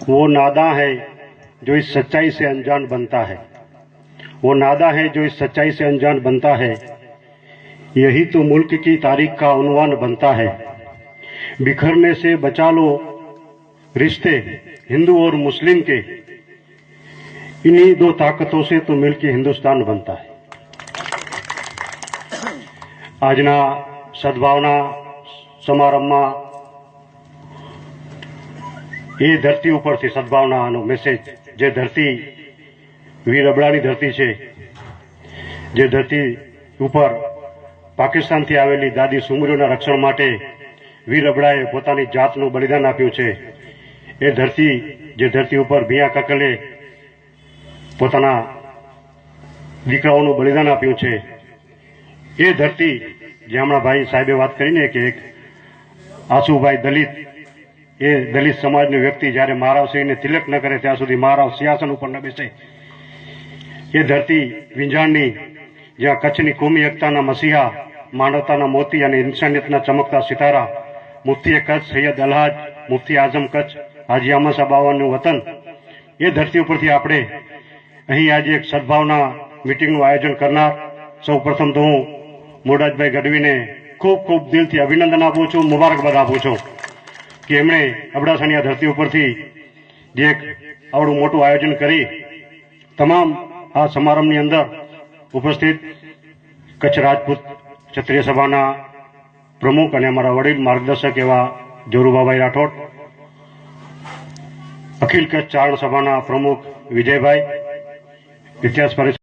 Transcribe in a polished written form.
वो नादां है जो इस सच्चाई से अनजान बनता है, वो नादां है जो इस सच्चाई से अनजान बनता है। यही तो मुल्क की तारीख का उन्वान बनता है। बिखरने से बचा लो रिश्ते हिंदू और मुस्लिम के, इन्हीं दो ताकतों से तो मिलकर हिंदुस्तान बनता है। આજના સદભાવના સમારંભમાં એ ધરતી ઉપરથી સદભાવનાનો મેસેજ, જે ધરતી વીર અબડાની ધરતી છે, જે ધરતી ઉપર પાકિસ્તાનથી આવેલી દાદી સુમરીઓના રક્ષણ માટે વીર અબડાએ પોતાની જાતનું બલિદાન આપ્યું છે, એ ધરતી, જે ધરતી ઉપર ભીયા કકલે પોતાના દીકરાઓનું બલિદાન આપ્યું છે, એ ધરતી, જે હમણાં ભાઈ સાહેબે વાત કરીને કે એક આસુભાઈ દલિત, એ દલિત સમાજનો વ્યક્તિ જ્યારે મહારાવ સિંહને તિલક ન કરે ત્યાં સુધી મહારાવ સિંહાસન ઉપર ન બેસે, એ ધરતી વિંજાણની, જ્યાં કચ્છની કોમી એકતાના મસીહા, માનવતાના મોતી અને ઇન્સાનિયતના ચમકતા સિતારા મુફ્તી કચ્છ સૈયદ અલ્હાજ મુફ્તી આઝમ કચ્છ હાજી અહમદ શાહ બાવાનું વતન, એ ધરતી ઉપરથી આપણે અહીં આજે એક સદભાવના મીટિંગનું આયોજન કરનાર સૌ પ્રથમ તો હું મોરારભાઈ ગઢવીને ખૂબ ખૂબ દિલથી અભિનંદન આપું છું, મુબારકબાદ આપું છું કે એમણે અબડાસાની આ ધરતી ઉપરથી જે એક આવડું મોટું આયોજન કરી તમામ આ સમારંભની અંદર ઉપસ્થિત કચ્છ રાજપૂત ક્ષત્રિય સભાના પ્રમુખ અને અમારા વડીલ માર્ગદર્શક એવા જોરુભાઈ રાઠોડ, અખિલ કચ્છ ચારણ સભાના પ્રમુખ વિજયભાઈ, ઇતિહાસ પરિષદ